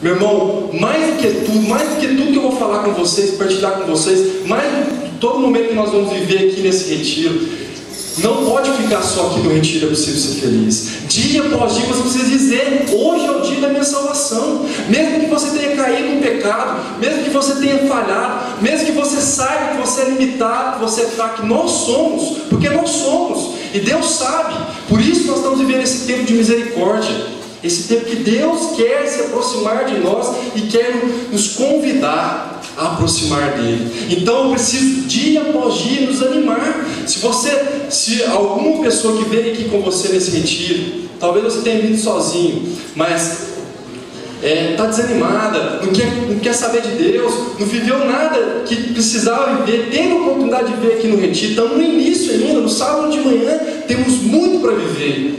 Meu irmão, mais do que tudo que eu vou falar com vocês, partilhar com vocês, mais do que todo momento que nós vamos viver aqui nesse retiro, não pode ficar só aqui no retiro, é possível ser feliz. Dia após dia você precisa dizer: hoje é o dia da minha salvação. Mesmo que você tenha caído no pecado, mesmo que você tenha falhado, mesmo que você saiba que você é limitado, que você é fraco, nós somos, porque nós somos, e Deus sabe. Por isso nós estamos vivendo esse tempo de misericórdia, esse tempo que Deus quer se aproximar de nós e quer nos convidar a aproximar dele. Então eu preciso dia após dia nos animar. Se alguma pessoa que veio aqui com você nesse retiro, talvez você tenha vindo sozinho, mas está desanimada, não quer saber de Deus, não viveu nada que precisava viver, teve a oportunidade de ver aqui no retiro, estamos no início ainda, no sábado de manhã, temos muito para viver.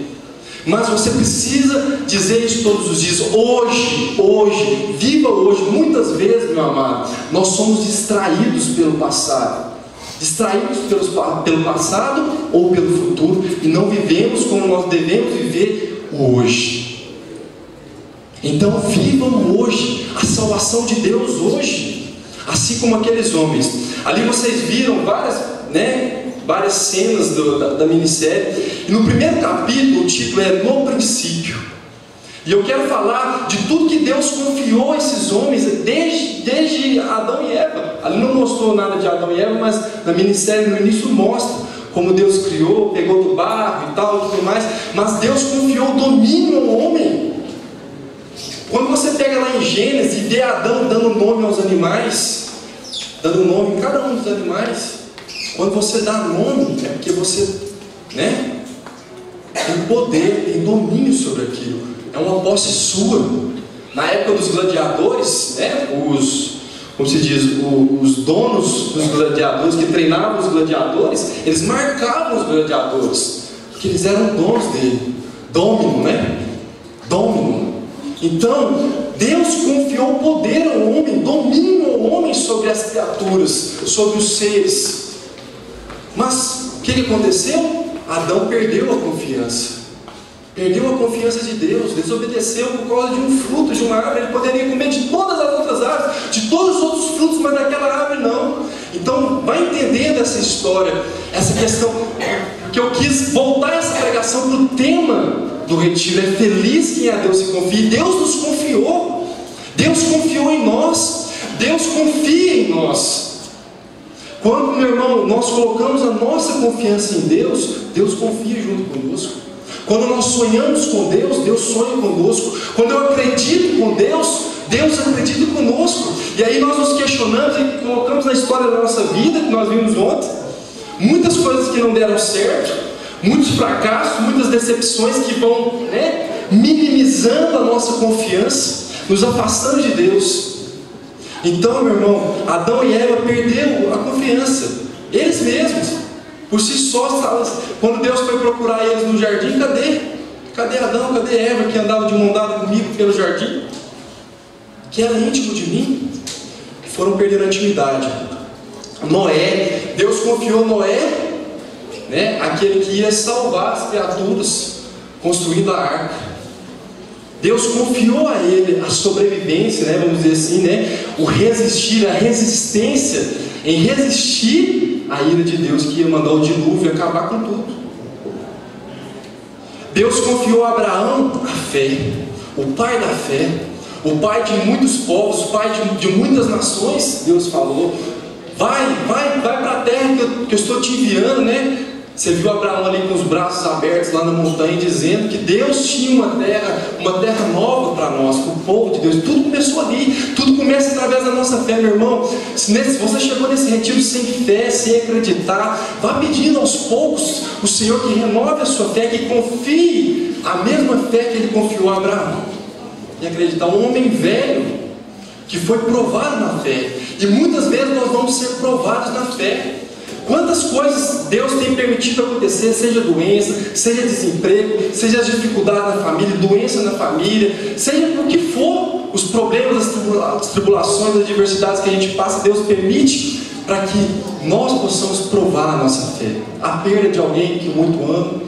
Mas você precisa dizer isso todos os dias. Hoje, viva hoje. Muitas vezes, meu amado, nós somos distraídos pelo passado. Distraídos pelo passado ou pelo futuro, e não vivemos como nós devemos viver hoje. Então vivam hoje a salvação de Deus hoje, assim como aqueles homens. Ali vocês viram várias cenas da minissérie, e no primeiro capítulo o título é No Princípio, e eu quero falar de tudo que Deus confiou a esses homens desde Adão e Eva. Ali não mostrou nada de Adão e Eva, mas na minissérie no início mostra como Deus criou, pegou do barro e tal, tudo mais. Mas Deus confiou o domínio ao homem. Quando você pega lá em Gênesis e vê Adão dando nome aos animais, dando nome em cada um dos animais, quando você dá nome, é porque você tem poder, tem domínio sobre aquilo. É uma posse sua. Na época dos gladiadores, os donos dos gladiadores, que treinavam os gladiadores, eles marcavam os gladiadores, porque eles eram donos dele. Domínio. Então, Deus confiou poder ao homem, domínio ao homem sobre as criaturas, sobre os seres. Mas o que aconteceu? Adão perdeu a confiança. Perdeu a confiança de Deus, desobedeceu por causa de um fruto de uma árvore. Ele poderia comer de todas as outras árvores, de todos os outros frutos, mas daquela árvore não. Então vai entendendo essa história, essa questão, que eu quis voltar essa pregação para o tema do retiro. É feliz quem a Deus se confia. E Deus nos confiou. Deus confiou em nós. Deus confia em nós. Quando, meu irmão, nós colocamos a nossa confiança em Deus, Deus confia junto conosco. Quando nós sonhamos com Deus, Deus sonha conosco. Quando eu acredito com Deus, Deus acredita conosco. E aí nós nos questionamos e colocamos na história da nossa vida, que nós vimos ontem, muitas coisas que não deram certo, muitos fracassos, muitas decepções que vão minimizando a nossa confiança, nos afastando de Deus. Então, meu irmão, Adão e Eva perderam a confiança, eles mesmos. Por si só, quando Deus foi procurar eles no jardim, cadê Adão, cadê Eva, que andava de mão dada comigo pelo jardim, que era íntimo de mim? Foram perdendo a intimidade. Noé, Deus confiou Noé, aquele que ia salvar as criaturas, construindo a arca. Deus confiou a ele a sobrevivência, vamos dizer assim, o resistir, a resistência em resistir a ira de Deus, que ia mandar o dilúvio e acabar com tudo. Deus confiou a Abraão a fé, o pai da fé, o pai de muitos povos, o pai de muitas nações. Deus falou: vai para a terra que eu estou te enviando, Você viu Abraão ali com os braços abertos lá na montanha, dizendo que Deus tinha uma terra nova para nós, para o povo de Deus. Tudo começou ali, tudo começa através da nossa fé, meu irmão. Se você chegou nesse retiro sem fé, sem acreditar, vá pedindo aos poucos o Senhor que renove a sua fé, que confie a mesma fé que Ele confiou a Abraão. E acreditar, um homem velho que foi provado na fé. E muitas vezes nós vamos ser provados na fé. Quantas coisas Deus tem permitido acontecer, seja doença, seja desemprego, seja as dificuldades na família, doença na família, seja o que for, os problemas, as tribulações, as adversidades que a gente passa, Deus permite para que nós possamos provar a nossa fé, a perda de alguém que muito ama.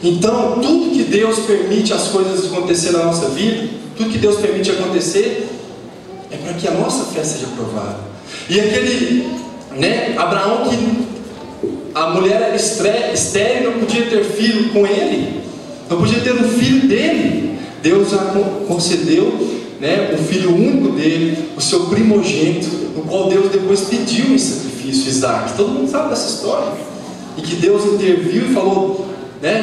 Então, tudo que Deus permite as coisas acontecer na nossa vida, tudo que Deus permite acontecer é para que a nossa fé seja provada. E aquele, Abraão, que a mulher era estéril, não podia ter filho com ele, não podia ter um filho dele, Deus já concedeu, o filho único dele, o seu primogênito, no qual Deus depois pediu em sacrifício, Isaac. Todo mundo sabe dessa história. E que Deus interviu e falou,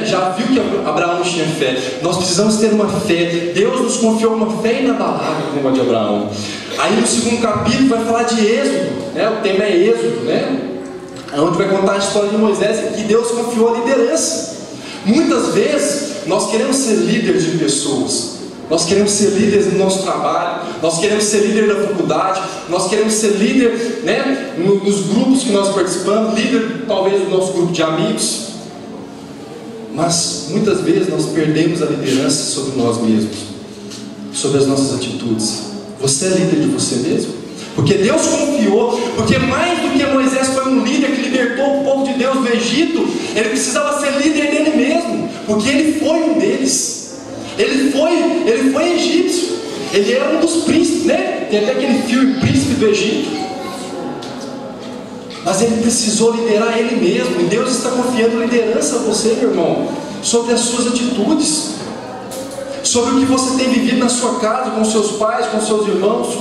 já viu que Abraão tinha fé. Nós precisamos ter uma fé. Deus nos confiou uma fé inabalável como a de Abraão. Aí no segundo capítulo vai falar de Êxodo, o tema é Êxodo, onde vai contar a história de Moisés, que Deus confiou a liderança. Muitas vezes nós queremos ser líderes de pessoas, nós queremos ser líderes no nosso trabalho, nós queremos ser líder da faculdade, nós queremos ser líder, nos grupos que nós participamos, líder talvez do nosso grupo de amigos. Mas muitas vezes nós perdemos a liderança sobre nós mesmos, sobre as nossas atitudes. Você é líder de você mesmo? Porque Deus confiou, porque mais do que Moisés foi um líder que libertou o povo de Deus do Egito, ele precisava ser líder dele mesmo, porque ele foi um deles. Ele foi egípcio, ele era um dos príncipes, tem até aquele filme Príncipe do Egito. Mas ele precisou liderar ele mesmo, e Deus está confiando liderança a você, meu irmão, sobre as suas atitudes, sobre o que você tem vivido na sua casa, com seus pais, com seus irmãos,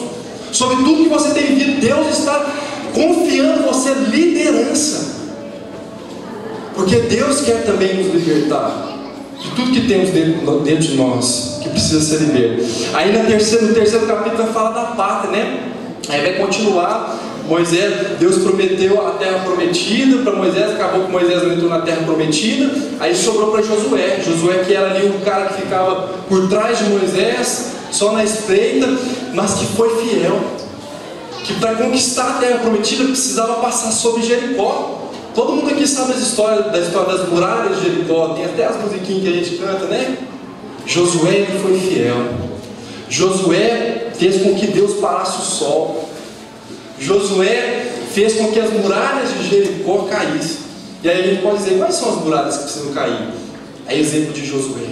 sobre tudo que você tem vivido. Deus está confiando em você liderança, porque Deus quer também nos libertar de tudo que temos dentro de nós, que precisa ser liberto. Aí no terceiro capítulo vai falar da pátria, Aí vai continuar. Deus prometeu a terra prometida para Moisés, acabou que Moisés não entrou na terra prometida, aí sobrou para Josué, que era ali o cara que ficava por trás de Moisés, só na espreita, mas que foi fiel, que para conquistar a terra prometida precisava passar sobre Jericó. Todo mundo aqui sabe da história das muralhas de Jericó, tem até as musiquinhas que a gente canta, Josué, ele foi fiel. Josué fez com que Deus parasse o sol. Josué fez com que as muralhas de Jericó caíssem. E aí a gente pode dizer, quais são as muralhas que precisam cair? É exemplo de Josué,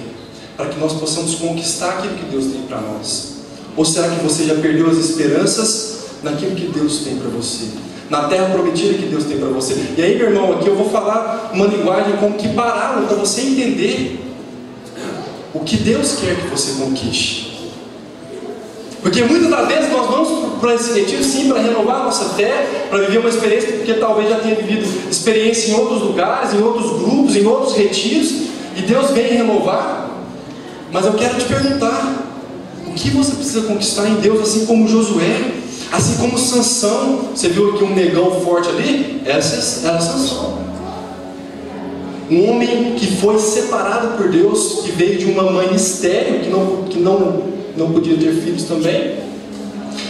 para que nós possamos conquistar aquilo que Deus tem para nós. Ou será que você já perdeu as esperanças naquilo que Deus tem para você, na terra prometida que Deus tem para você? E aí, meu irmão, aqui eu vou falar uma linguagem como que parábola, para você entender o que Deus quer que você conquiste. Porque muitas das vezes nós vamos para esse retiro, sim, para renovar a nossa fé, para viver uma experiência, porque talvez já tenha vivido experiência em outros lugares, em outros grupos, em outros retiros, e Deus vem renovar. Mas eu quero te perguntar, o que você precisa conquistar em Deus, assim como Josué, assim como Sansão? Você viu aqui um negão forte ali? Era Sansão, um homem que foi separado por Deus, que veio de uma mãe estéril, que não podia ter filhos também,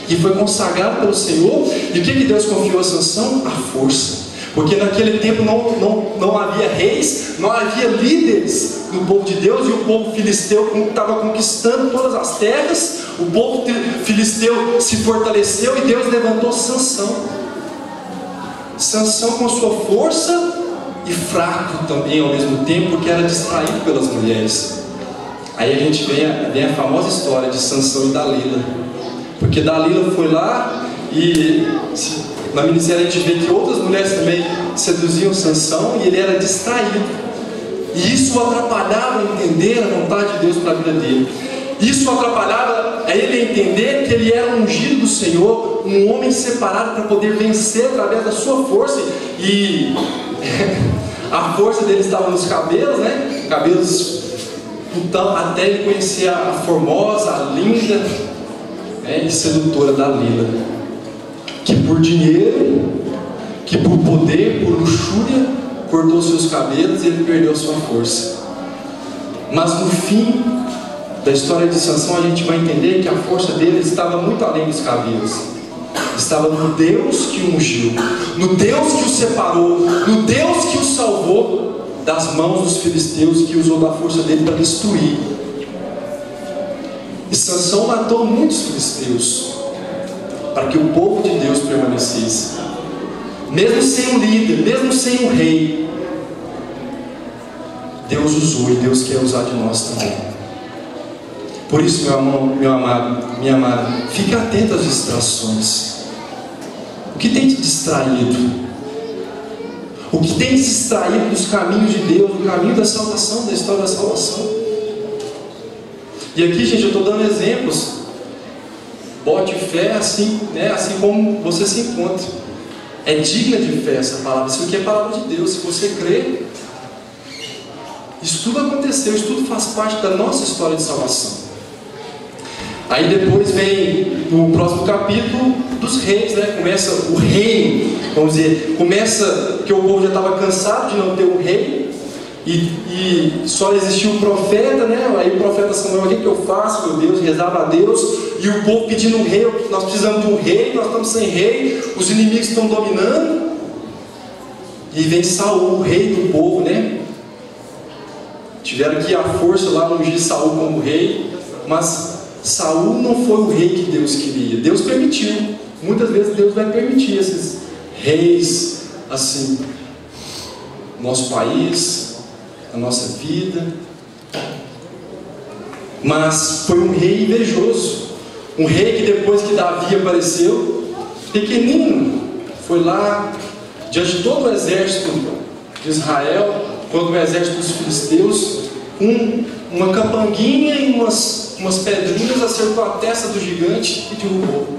e foi consagrado pelo Senhor. E o que Deus confiou a Sansão? A força. Porque naquele tempo não havia reis, não havia líderes no povo de Deus, e o povo filisteu estava conquistando todas as terras. O povo filisteu se fortaleceu, e Deus levantou Sansão. Sansão com sua força, e fraco também ao mesmo tempo, porque era distraído pelas mulheres. Aí a gente vem a famosa história de Sansão e Dalila, porque Dalila foi lá, e na minissérie a gente vê que outras mulheres também seduziam Sansão, e ele era distraído, e isso o atrapalhava a entender a vontade de Deus para a vida dele. Isso o atrapalhava a ele entender que ele era ungido do Senhor, um homem separado para poder vencer através da sua força. E a força dele estava nos cabelos, cabelos. Então, até ele conhecer a formosa, a linda, e sedutora Dalila, que por dinheiro, que por poder, por luxúria, cortou seus cabelos, e ele perdeu sua força. Mas no fim da história de Sansão, a gente vai entender que a força dele estava muito além dos cabelos. Estava no Deus que o ungiu, no Deus que o separou, no Deus que o salvou das mãos dos filisteus, que usou da força dele para destruir. E Sansão matou muitos filisteus para que o povo de Deus permanecesse, mesmo sem um líder, mesmo sem um rei. Deus usou, e Deus quer usar de nós também. Por isso, meu amado, minha amada, fique atento às distrações. O que tem te distraído? O que tem te distraído dos caminhos de Deus, do caminho da salvação, da história da salvação? E aqui, gente, eu estou dando exemplos. Bote fé assim, né, assim como você se encontra. É digna de fé essa palavra. Isso aqui é a palavra de Deus. Se você crê, isso tudo aconteceu, isso tudo faz parte da nossa história de salvação. Aí depois vem o próximo capítulo dos reis, né? Começa o reino, vamos dizer, começa que o povo já estava cansado de não ter um rei, e só existia um profeta, né? Aí o profeta Samuel, o que eu faço, meu Deus? Rezava a Deus, e o povo pedindo um rei, nós precisamos de um rei, nós estamos sem rei, os inimigos estão dominando. E vem Saul, o rei do povo, né? Tiveram que ir à força lá ungir Saul como rei, mas Saul não foi o rei que Deus queria. Deus permitiu. Muitas vezes Deus vai permitir esses reis assim, no nosso país, na nossa vida. Mas foi um rei invejoso, um rei que depois que Davi apareceu, pequenino, foi lá diante de todo o exército de Israel, contra o exército dos filisteus, uma capanguinha e umas pedrinhas, acertou a testa do gigante e derrubou.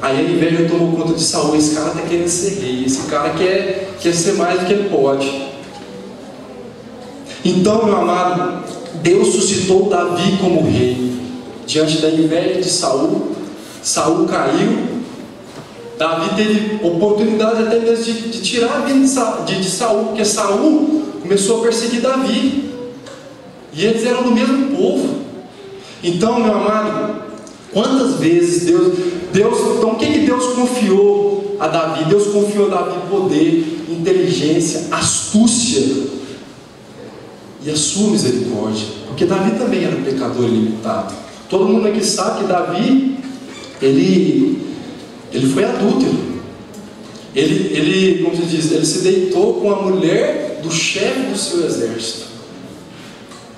Aí a inveja tomou conta de Saul. Esse cara está querendo ser rei, esse cara quer ser mais do que ele pode. Então, meu amado, Deus suscitou Davi como rei. Diante da inveja de Saul, Saul caiu. Davi teve oportunidade até mesmo de tirar a vida de Saul, porque Saul começou a perseguir Davi, e eles eram do mesmo povo. Então, meu amado, quantas vezes Deus então o que Deus confiou a Davi? Deus confiou a Davi poder, inteligência, astúcia e a sua misericórdia, porque Davi também era um pecador ilimitado. Todo mundo aqui sabe que Davi, ele foi adúltero. Como se diz, ele se deitou com a mulher do chefe do seu exército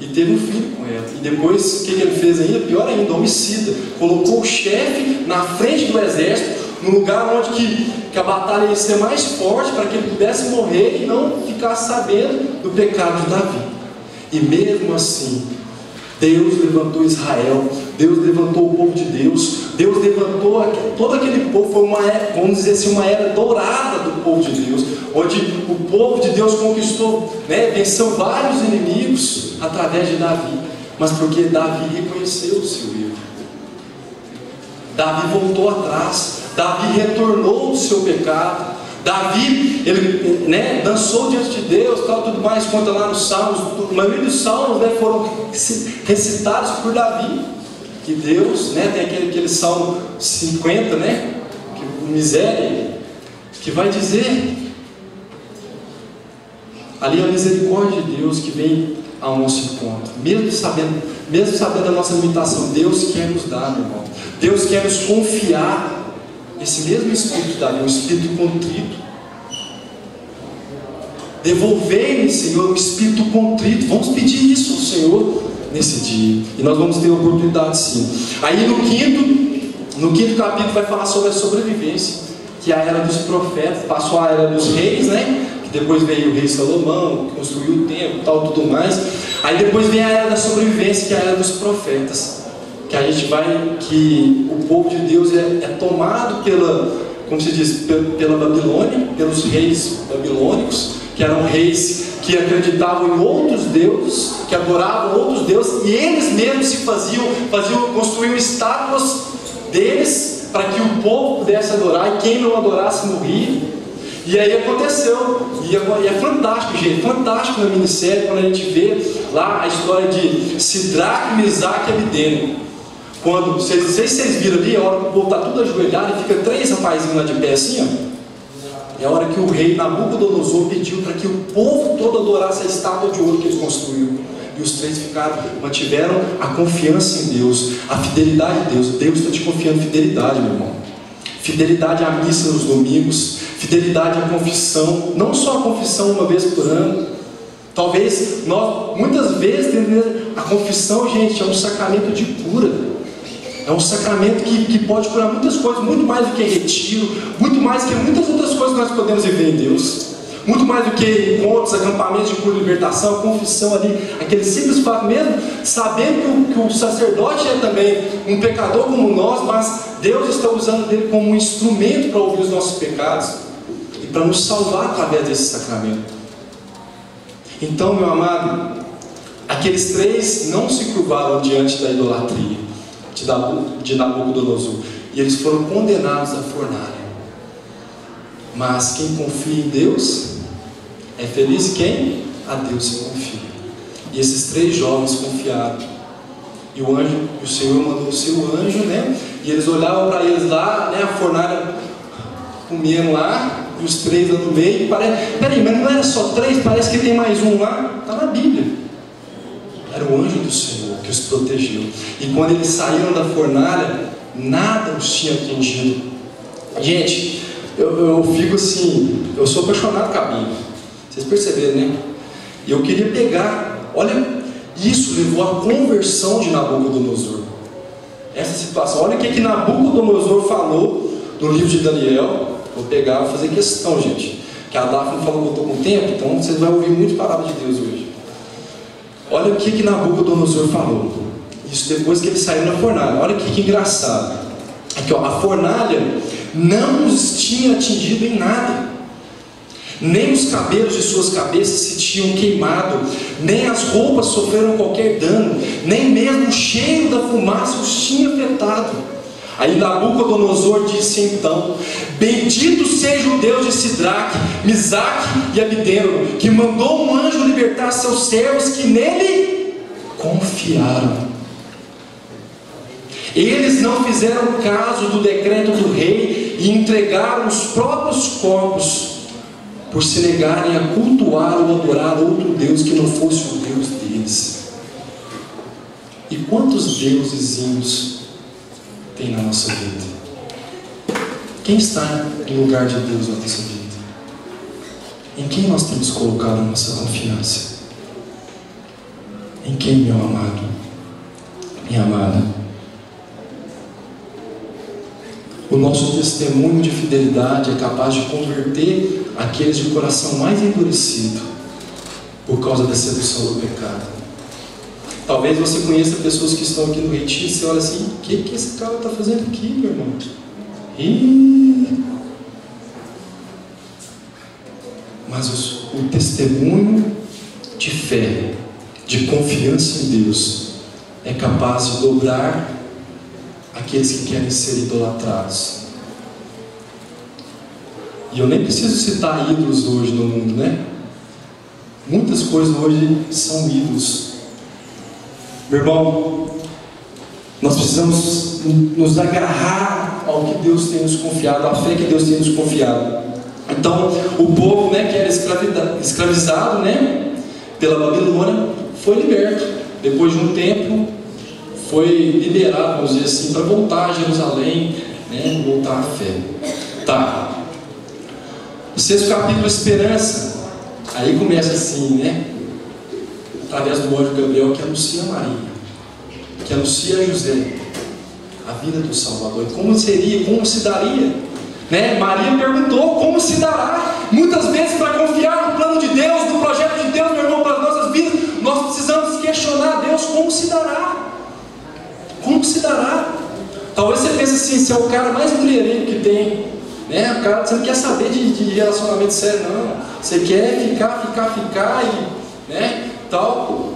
e teve um filho com ela. E depois, o que ele fez ainda? Pior ainda, homicida. Colocou o chefe na frente do exército, no lugar onde que a batalha ia ser mais forte, para que ele pudesse morrer e não ficasse sabendo do pecado de Davi. E mesmo assim, Deus levantou Israel, Deus levantou o povo de Deus, Deus levantou todo aquele povo. Foi uma era, vamos dizer assim, uma era dourada do povo de Deus, onde o povo de Deus conquistou, né, venceu vários inimigos através de Davi, mas porque Davi reconheceu o seu erro. Davi voltou atrás, Davi retornou do seu pecado. Davi, ele, né, dançou diante de Deus, tal, tudo mais, conta lá nos Salmos. A maioria dos Salmos, né, foram recitados por Davi. Que Deus, né, tem aquele Salmo 50, né, miséria, que vai dizer ali a misericórdia de Deus que vem ao nosso encontro, mesmo sabendo a nossa limitação. Deus quer nos dar, meu irmão. Deus quer nos confiar esse mesmo Espírito de Davi, um Espírito contrito. Devolvei-me, Senhor, um Espírito contrito. Vamos pedir isso ao Senhor nesse dia, e nós vamos ter a oportunidade, sim. Aí no quinto capítulo vai falar sobre a sobrevivência, que é a era dos profetas. Passou a era dos reis, né, que depois veio o rei Salomão, que construiu o templo, tal, tudo mais. Aí depois vem a era da sobrevivência, que é a era dos profetas, que o povo de Deus é tomado pela, como se diz, pela Babilônia, pelos reis babilônicos, que eram reis que acreditavam em outros deuses, que adoravam outros deuses, e eles mesmos construíam estátuas deles, para que o povo pudesse adorar, e quem não adorasse morria. E aí aconteceu, e é fantástico, gente, fantástico na minissérie, quando a gente vê lá a história de Sidraque, Misaque e Abednego. Quando, não sei se vocês viram ali, a hora que o povo está tudo ajoelhado e fica 3 rapazinhos lá de pé assim, ó. É a hora que o rei Nabucodonosor pediu para que o povo todo adorasse a estátua de ouro que eles construíram. E os 3 mantiveram a confiança em Deus, a fidelidade de Deus. Deus está te confiando fidelidade, meu irmão. Fidelidade à missa nos domingos, fidelidade à confissão, não só a confissão uma vez por ano. Talvez nós, muitas vezes, a confissão, gente, é um sacramento de cura. É um sacramento que pode curar muitas coisas, muito mais do que retiro, muito mais do que muitas outras coisas que nós podemos viver em Deus. Muito mais do que encontros, acampamentos de cura e libertação, confissão ali, aquele simples fato mesmo, sabendo que o sacerdote é também um pecador como nós, mas Deus está usando dele como um instrumento para ouvir os nossos pecados e para nos salvar através desse sacramento. Então, meu amado, aqueles três não se curvaram diante da idolatria de Nabucodonosor, e eles foram condenados à fornalha. Mas quem confia em Deus é feliz. Quem a Deus se confia. E esses três jovens confiaram. E o Senhor mandou o seu anjo, né? E eles olhavam para eles lá, né? A fornalha comendo lá, e os três lá no meio. Peraí, mas não era só três? Parece que tem mais um lá. Está na Bíblia. Era o anjo do Senhor que os protegeu. E quando eles saíram da fornalha, nada os tinha atingido. Gente, eu fico assim, eu sou apaixonado com a Bíblia, vocês perceberam, né? E eu queria pegar, olha, isso levou à conversão de Nabucodonosor. Essa situação, olha o que Nabucodonosor falou no livro de Daniel. Vou pegar, vou fazer questão, gente, que a Daphne falou que eu estou com tempo, então vocês vão ouvir muito palavra de Deus hoje. Olha o que Nabucodonosor falou, isso depois que ele saiu da fornalha. Olha que engraçado. Aqui, ó, a fornalha não os tinha atingido em nada, nem os cabelos de suas cabeças se tinham queimado, nem as roupas sofreram qualquer dano, nem mesmo o cheiro da fumaça os tinha afetado. Aí Nabucodonosor disse então: bendito seja o Deus de Sidraque, Misaque e Abidênego, que mandou um anjo libertar seus servos que nele confiaram. Eles não fizeram caso do decreto do rei e entregaram os próprios corpos por se negarem a cultuar ou adorar outro Deus que não fosse o Deus deles. E quantos deusezinhos tem na nossa vida? Quem está no lugar de Deus na nossa vida? Em quem nós temos colocado a nossa confiança? Em quem, meu amado? Minha amada? O nosso testemunho de fidelidade é capaz de converter aqueles de coração mais endurecido por causa da sedução do pecado. Talvez você conheça pessoas que estão aqui no retiro e você olha assim: o que esse cara está fazendo aqui, meu irmão? Mas o testemunho de fé, de confiança em Deus, é capaz de dobrar aqueles que querem ser idolatrados. E eu nem preciso citar ídolos hoje no mundo, né? Muitas coisas hoje são ídolos. Meu irmão, nós precisamos nos agarrar ao que Deus tem nos confiado, à fé que Deus tem nos confiado. Então, o povo, né, que era escravizado, né, pela Babilônia, foi liberto. Depois de um tempo, foi liberado, vamos dizer assim, para voltar a Jerusalém, né, voltar à fé. Tá. O 6º capítulo, Esperança. Aí começa assim, né, através do anjo Gabriel, que anuncia a Maria, que anuncia a José a vida do Salvador. E como seria, como se daria, né? Maria perguntou como se dará. Muitas vezes, para confiar no plano de Deus, no projeto de Deus, meu irmão, para as nossas vidas, nós precisamos questionar a Deus: como se dará? Como se dará? Talvez você pense assim: você é o cara mais mulherengo que tem, né? O cara, você não quer saber de relacionamento sério, não. Você quer ficar e, né, tal.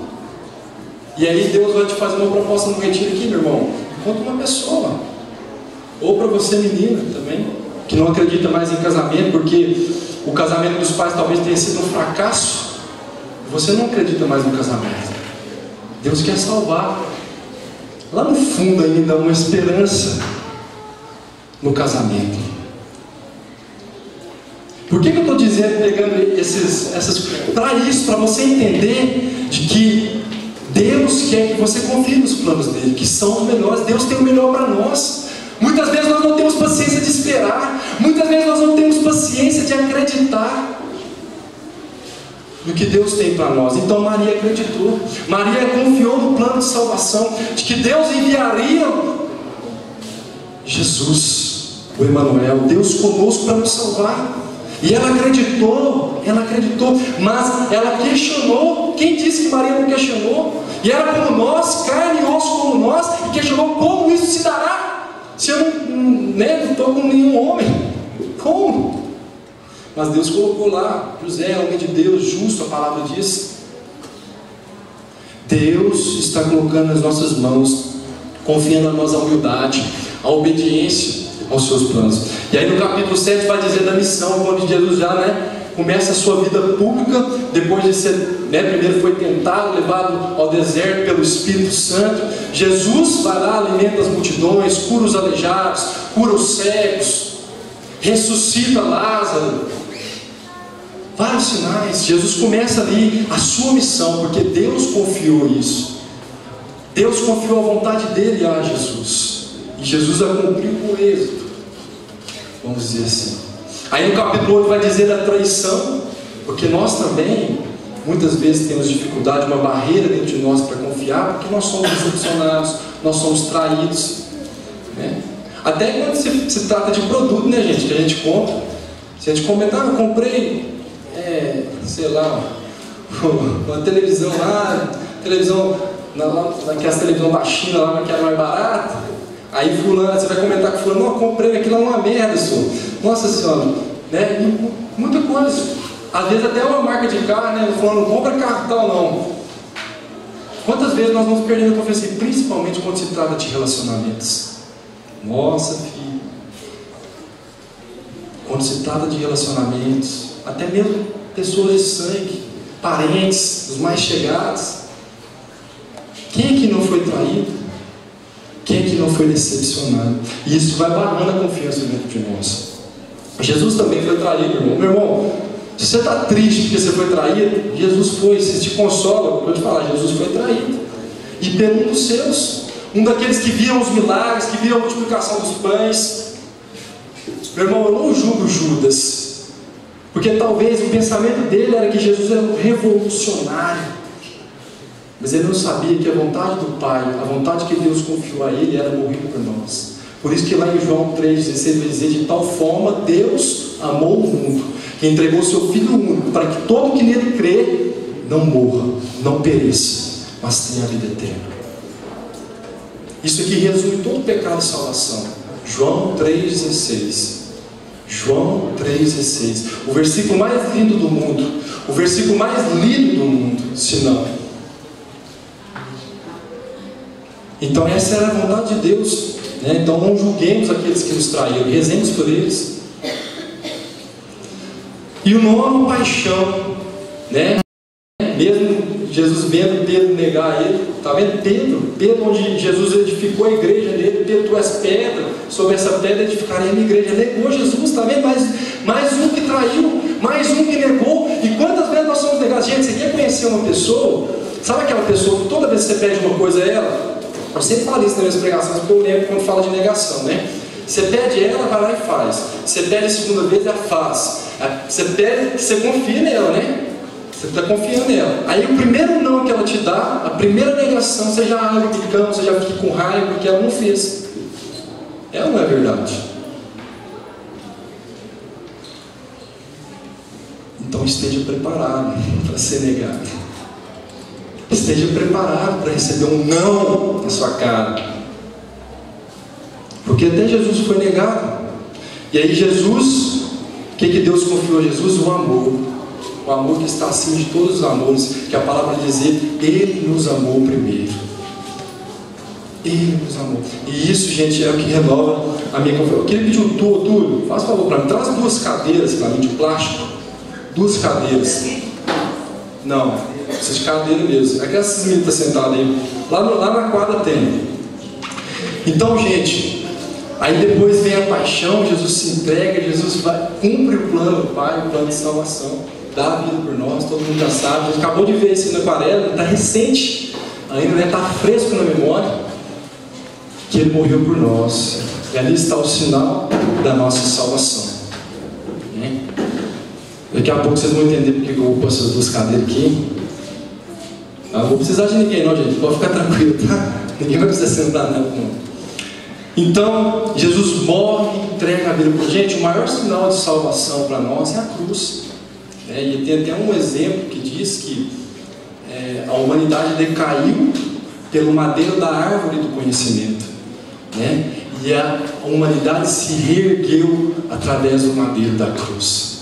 E aí Deus vai te fazer uma proposta no retiro aqui, meu irmão. Encontra uma pessoa. Ou para você, menina, também, que não acredita mais em casamento, porque o casamento dos pais talvez tenha sido um fracasso. Você não acredita mais no casamento. Deus quer salvar. Lá no fundo ainda uma esperança no casamento. Por que eu estou dizendo, pegando essas para isso, para você entender de que Deus quer que você confie nos planos dele, que são os melhores. Deus tem o melhor para nós. Muitas vezes nós não temos paciência de esperar, muitas vezes nós não temos paciência de acreditar. do que Deus tem para nós. Então Maria acreditou. Maria confiou no plano de salvação, de que Deus enviaria Jesus, o Emanuel, Deus conosco, para nos salvar. E ela acreditou, mas ela questionou. Quem disse que Maria não questionou? E era como nós, carne e osso como nós, e questionou: como isso se dará? Se eu não estou com nenhum homem, como? Mas Deus colocou lá, José, homem de Deus, justo, a palavra diz. Deus está colocando nas nossas mãos, confiando na nossa humildade, a obediência aos seus planos. E aí no capítulo 7 vai dizer da missão, quando Jesus já começa a sua vida pública, depois de ser, primeiro foi tentado, levado ao deserto pelo Espírito Santo. Jesus vai lá, alimenta as multidões, cura os aleijados, cura os cegos, ressuscita Lázaro, vários sinais. Jesus começa ali a sua missão, porque Deus confiou isso. Deus confiou a vontade dele a Jesus, e Jesus a cumpriu com êxito, vamos dizer assim. Aí no capítulo 8 vai dizer da traição, porque nós também muitas vezes temos dificuldade, uma barreira dentro de nós para confiar, porque nós somos decepcionados, nós somos traídos, né? Até quando se trata de produto, né, gente, que a gente compra. Se a gente comentar: eu comprei sei lá, uma televisão lá, naquela televisão da China lá, que era mais barata. Aí fulano, você vai comentar com fulano: não, comprei aquilo, é uma merda, senhor. Nossa senhora, né? E muita coisa. Às vezes até uma marca de carro, né? Falando: não compra carro tal, não. Quantas vezes nós vamos perdendo a confiança, principalmente quando se trata de relacionamentos? Nossa, filho. Quando se trata de relacionamentos, até mesmo pessoas de sangue, parentes, os mais chegados. Quem é que não foi traído? Quem é que não foi decepcionado? E isso vai barrando a confiança dentro de nós. Jesus também foi traído, irmão. Meu irmão, se você está triste porque você foi traído, Jesus foi. Se te consola, eu te falar, Jesus foi traído. E pelo um dos seus, um daqueles que viam os milagres, que viam a multiplicação dos pães. Meu irmão, eu não julgo Judas, porque talvez o pensamento dele era que Jesus era um revolucionário, mas ele não sabia que a vontade do Pai, a vontade que Deus confiou a ele, era morrer por nós. Por isso que lá em João 3,16 vai dizer: de tal forma Deus amou o mundo, que entregou seu Filho único, para que todo que nele crê não morra, não pereça, mas tenha a vida eterna. Isso aqui resume todo o pecado e salvação. João 3,16. João 3,16. O versículo mais lindo do mundo, o versículo mais lido do mundo, se não. Então essa era a vontade de Deus, né? Então não julguemos aqueles que nos traíram, rezemos por eles. E o nono, paixão, né? Mesmo Jesus vendo Pedro negar ele, está vendo? Pedro, onde Jesus edificou a igreja dele: Pedro, tu és pedra, sobre essa pedra edificarei a minha igreja. Negou Jesus, está vendo? Mais um que traiu, mais um que negou. E quantas vezes nós somos negados? Gente, você quer conhecer uma pessoa? Sabe aquela pessoa que toda vez que você pede uma coisa a ela, eu sempre falo isso nas minhas pregações, porque eu lembro quando fala de negação, né? Você pede ela, vai lá e faz. Você pede a segunda vez, ela faz. Você pede, você confia nela, né? Você está confiando nela. Aí o primeiro não que ela te dá, a primeira negação, você já abre de cama, você já fica com raiva porque ela não fez. Ela não é verdade. Então esteja preparado para ser negado. Esteja preparado para receber um não na sua cara. Porque até Jesus foi negado. E aí Jesus, o que Deus confiou a Jesus? O amor. O amor que está acima de todos os amores, que a palavra diz: Ele nos amou primeiro. Ele nos amou. E isso, gente, é o que renova a minha confiança. Eu queria pedir um Túlio, faz favor para mim, traz 2 cadeiras para mim de plástico. 2 cadeiras. Não, essas cadeiras mesmo. Aquelas meninas estão sentadas aí. Lá na quadra tem. Então, gente, aí depois vem a paixão, Jesus se entrega, Jesus cumpre o plano do Pai, o plano de salvação. Dá a vida por nós, todo mundo já sabe. A gente acabou de ver isso na aquarela, está recente ainda, está fresco na memória, que Ele morreu por nós. E ali está o sinal da nossa salvação. Daqui a pouco vocês vão entender porque eu vou pôr essas duas cadeiras aqui. Não vou precisar de ninguém não, gente. Pode ficar tranquilo, tá? Ninguém vai precisar sentar nela, não. Então, Jesus morre, entrega a vida por gente. O maior sinal de salvação para nós é a cruz. E tem até um exemplo que diz que a humanidade decaiu pelo madeiro da árvore do conhecimento, e a humanidade se reergueu através do madeiro da cruz.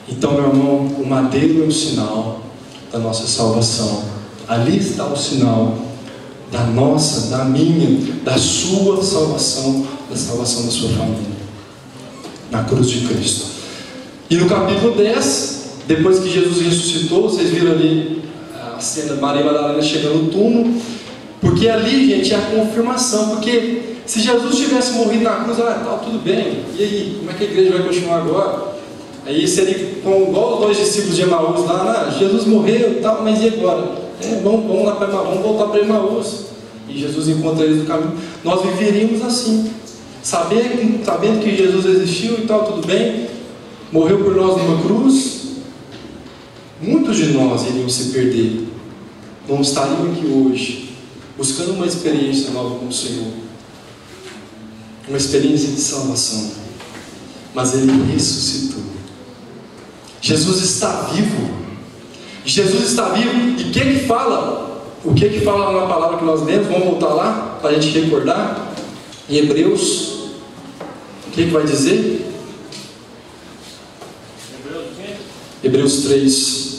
Então, meu irmão, o madeiro é o sinal da nossa salvação. Ali está o sinal da nossa, da minha, da sua salvação, da salvação da sua família, na cruz de Cristo. E no capítulo 10, depois que Jesus ressuscitou, vocês viram ali a cena de Maria Madalena chegando no túmulo, porque ali, gente, é a confirmação. Porque se Jesus tivesse morrido na cruz, tá tudo bem, e aí, como é que a igreja vai continuar agora? Aí seria igual os dois discípulos de Emaús lá, Jesus morreu e tal, mas e agora? Vamos lá para Emaús, vamos voltar para Emaús. E Jesus encontra eles no caminho. Nós viveríamos assim, sabendo que Jesus existiu e tal, tudo bem, morreu por nós numa cruz. Muitos de nós iriam se perder, não estariam aqui hoje, buscando uma experiência nova com o Senhor, uma experiência de salvação. Mas Ele ressuscitou. Jesus está vivo. Jesus está vivo. E o que fala? O que fala na palavra que nós lemos? Vamos voltar lá para a gente recordar. Em Hebreus, o que vai dizer? Hebreus 3.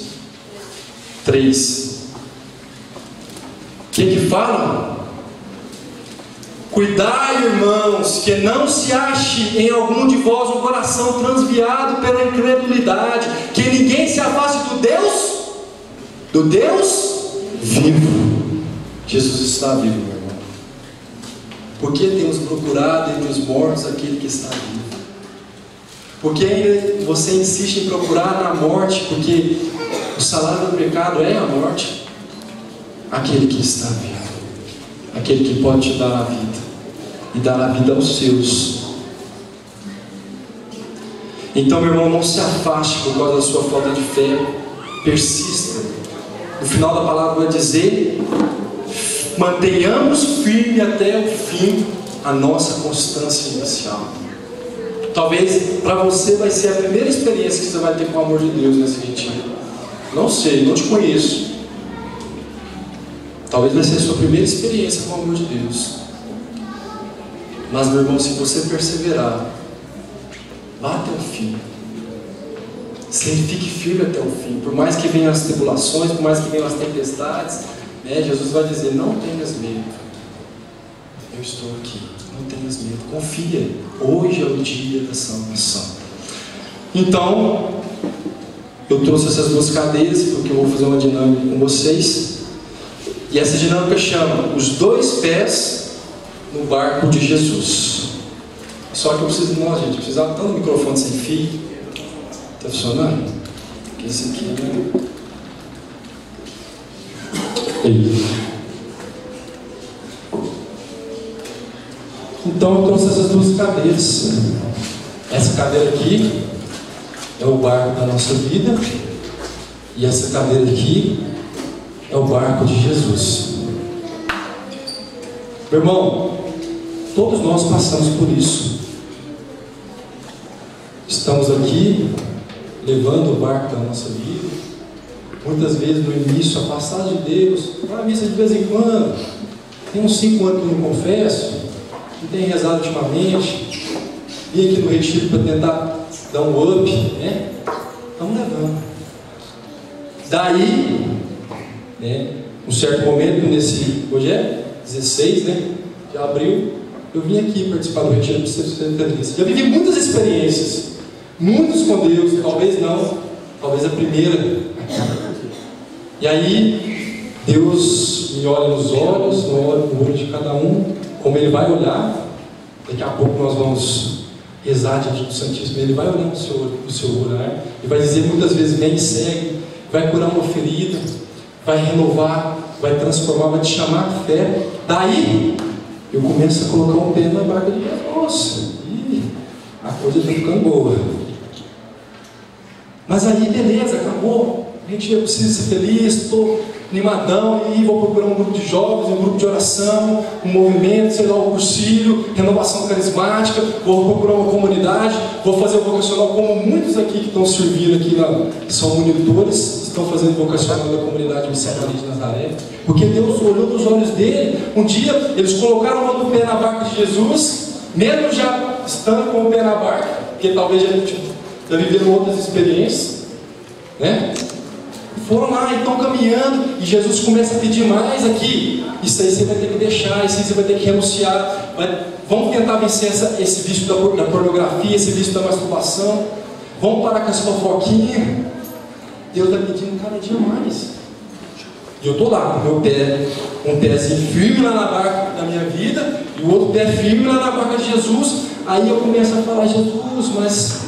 O que fala? Cuidai, irmãos, que não se ache em algum de vós um coração transviado pela incredulidade, que ninguém se afaste do Deus vivo. Jesus está vivo, meu irmão. Porque temos procurado entre os mortos aquele que está vivo? Porque ainda você insiste em procurar na morte, porque o salário do pecado é a morte. Aquele que está vivo, aquele que pode te dar a vida e dar a vida aos seus. Então, meu irmão, não se afaste por causa da sua falta de fé. Persista. No final da palavra vai dizer: mantenhamos firme até o fim a nossa constância inicial. Talvez para você vai ser a primeira experiência que você vai ter com o amor de Deus nesse retiro. Não sei, não te conheço. Talvez vai ser a sua primeira experiência com o amor de Deus. Mas, meu irmão, se você perseverar, vá até o fim. Fique firme até o fim. Por mais que venham as tribulações, por mais que venham as tempestades, Jesus vai dizer: não tenhas medo. Eu estou aqui. Não tenhas medo. Confia. Hoje é o dia da salvação. Então, eu trouxe essas duas cadeiras porque eu vou fazer uma dinâmica com vocês. E essa dinâmica chama os dois pés no barco de Jesus. Só que eu preciso, gente, eu precisava tanto de microfone sem fio. Está funcionando? Porque esse aqui Então eu trouxe essas duas cadeiras. Essa cadeira aqui é o barco da nossa vida, e essa cadeira aqui é o barco de Jesus. Meu irmão, todos nós passamos por isso. Estamos aqui levando o barco da nossa vida. Muitas vezes no início, afastado de Deus, vai à missa de vez em quando. Tem uns 5 anos que eu não confesso, não tenho rezado ultimamente. Vim aqui no retiro para tentar dar um up, Estamos levando. Daí, um certo momento, hoje é 16, de abril, eu vim aqui participar do retiro de Centenaristas. Já vivi muitas experiências, muitos com Deus, talvez não, talvez a primeira. E aí, Deus me olha nos olhos, no olho de cada um, como Ele vai olhar. Daqui a pouco nós vamos rezar diante do Santíssimo. Ele vai olhar no seu olhar e vai dizer muitas vezes: vem e segue. Vai curar uma ferida, vai renovar, vai transformar, vai te chamar a fé. Daí, eu começo a colocar um pé na barca de Jesus. Nossa, a coisa está ficando boa. Mas aí, beleza, acabou. A gente precisa ser feliz, estou animadão e vou procurar um grupo de jovens, um grupo de oração, um movimento, sei lá, um cursilho, renovação carismática, vou procurar uma comunidade, vou fazer o vocacional, como muitos aqui que estão servindo aqui, são monitores, estão fazendo vocacional da comunidade missionária de Nazaré, porque Deus olhou nos olhos dele. Um dia eles colocaram o pé na barca de Jesus, mesmo já estando com o pé na barca, porque talvez já viveram outras experiências, né? Foram lá e estão caminhando, e Jesus começa a pedir mais aqui. Isso aí você vai ter que deixar, isso aí você vai ter que renunciar. Vamos tentar vencer esse vício da pornografia, esse vício da masturbação. Vamos parar com essa fofoquinha. Deus está pedindo cada dia mais. E eu estou lá com o meu pé, um pezinho firme lá na barca da minha vida, e o outro pé firme lá na barca de Jesus. Aí eu começo a falar: Jesus, mas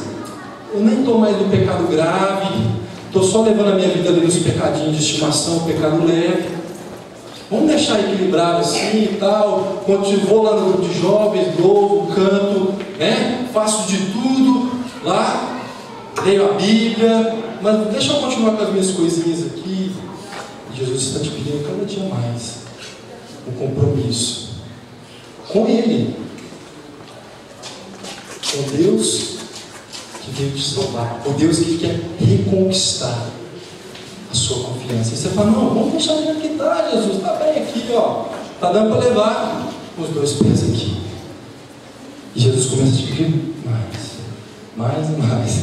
eu nem estou mais no pecado grave. Estou só levando a minha vida ali nos pecadinhos de estimação, pecado leve. Vamos deixar equilibrado assim e tal. Quando vou lá no grupo de jovens, louvo, canto, né? Faço de tudo lá, leio a Bíblia, mas deixa eu continuar com as minhas coisinhas aqui. Jesus está te pedindo cada dia mais um compromisso com Ele, com Deus que veio te salvar, o Deus que quer reconquistar a sua confiança. E você fala: não, vamos deixar ele aqui, tá, Jesus, está bem aqui, ó, está dando para levar os dois pés aqui. E Jesus começa a te pedir mais e mais.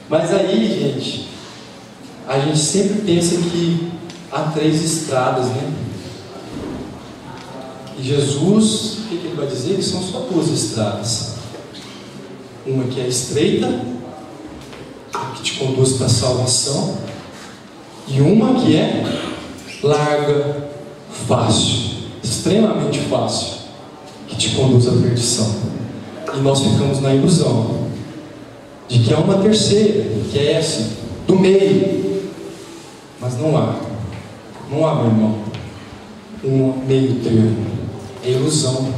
Mas aí, gente, a gente sempre pensa que há 3 estradas, né? E Jesus, o que ele vai dizer? Que são só 2 estradas. Uma que é estreita, que te conduz para a salvação, e uma que é larga, fácil, extremamente fácil, que te conduz à perdição. E nós ficamos na ilusão de que há uma terceira, que é essa, do meio. Mas não há, meu irmão, um meio termo. É ilusão.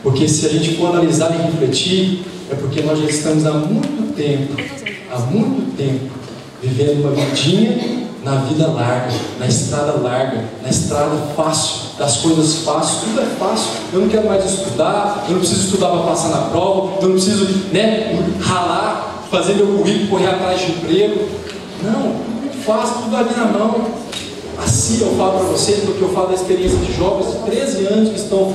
Porque se a gente for analisar e refletir, é porque nós já estamos há muito tempo, vivendo uma vidinha na vida larga, na estrada fácil, das coisas fáceis. Tudo é fácil. Eu não quero mais estudar, eu não preciso estudar para passar na prova, eu não preciso, ralar, fazer meu currículo, correr atrás de emprego. Não, muito fácil, tudo ali na mão. Assim eu falo para vocês, porque eu falo da experiência de jovens de 13 anos que estão,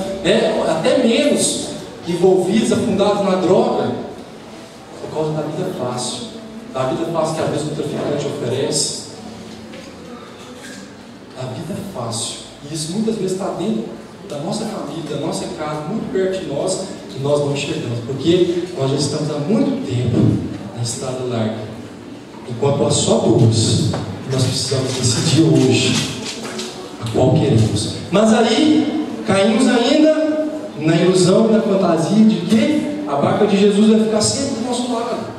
até menos, envolvidos, afundados na droga, por causa da vida fácil. Da vida fácil que às vezes o traficante oferece. A vida fácil. E isso muitas vezes está dentro da nossa família, da nossa casa, muito perto de nós, que nós não enxergamos. Porque nós já estamos há muito tempo na estrada larga. Enquanto há só 2, nós precisamos decidir hoje a qual queremos. Mas aí, caímos ainda na ilusão e na fantasia de que a barca de Jesus vai ficar sempre do nosso lado.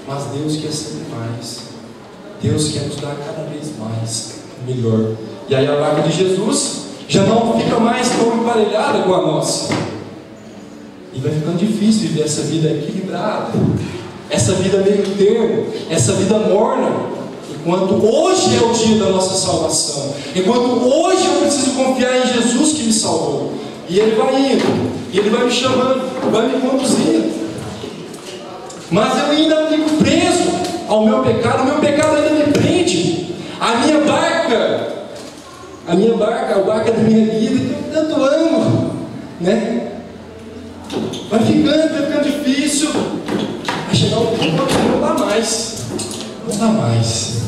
Mas Deus quer sempre mais. Deus quer nos dar cada vez mais o melhor. E aí a barca de Jesus já não fica mais tão emparelhada com a nossa. E vai ficando difícil viver essa vida equilibrada, essa vida meio termo, essa vida morna. Enquanto hoje é o dia da nossa salvação, enquanto hoje eu preciso confiar em Jesus que me salvou. E Ele vai indo, e Ele vai me chamando, vai me conduzindo. Mas eu ainda fico preso ao meu pecado, o meu pecado ainda me prende. A barca da minha vida, que eu tanto amo, né? Vai ficando difícil. Vai chegar um ponto que não dá mais. Não dá mais.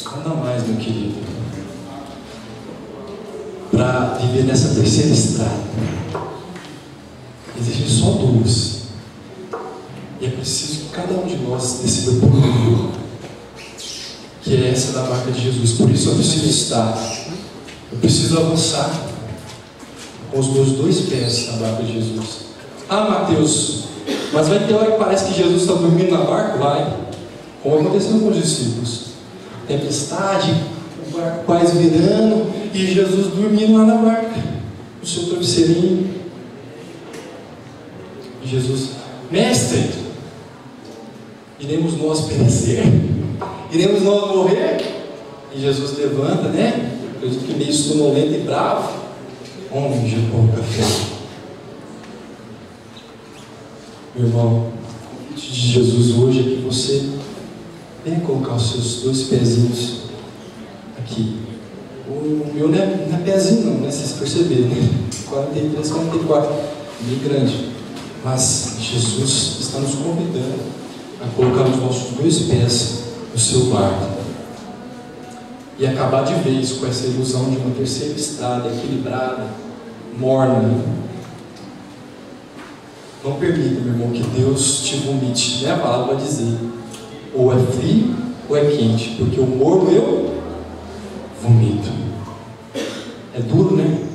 Não dá mais, meu querido. Para viver nessa terceira estrada, existem só 2. E é preciso que cada um de nós decida por um, que é essa da barca de Jesus. Por isso eu preciso estar. Eu preciso avançar com os meus 2 pés na barca de Jesus. Ah, Mateus, mas vai ter hora que parece que Jesus está dormindo na barca? Vai. Como aconteceu com os discípulos. Tempestade, o barco quase virando, e Jesus dormindo lá na barca, no seu travesseirinho. E Jesus: Mestre, Iremos nós perecer? Iremos nós morrer? E Jesus levanta, né? Acredito que meio sonolento e bravo. Homem de pouca fé. Meu irmão, o convite de Jesus hoje é que você venha colocar os seus 2 pezinhos aqui. O meu não é pezinho não, né? Vocês perceberam, né? 43, 44, bem grande. Mas Jesus está nos convidando a colocar os nossos 2 pés no seu barco e acabar de vez com essa ilusão de uma terceira estrada equilibrada, morna. Não permita, meu irmão, que Deus te vomite. A palavra vai dizer: ou é frio ou é quente, porque o morno eu vomito. É duro, né?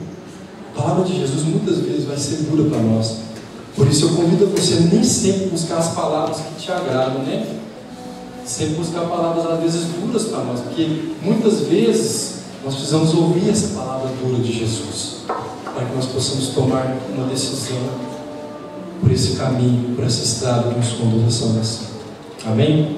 A palavra de Jesus muitas vezes vai ser dura para nós. Por isso eu convido você a nem sempre buscar as palavras que te agradam, né? Sempre buscar palavras às vezes duras para nós, porque muitas vezes nós precisamos ouvir essa palavra dura de Jesus, para que nós possamos tomar uma decisão por esse caminho, por essa estrada que nos conduz à salvação. Amém?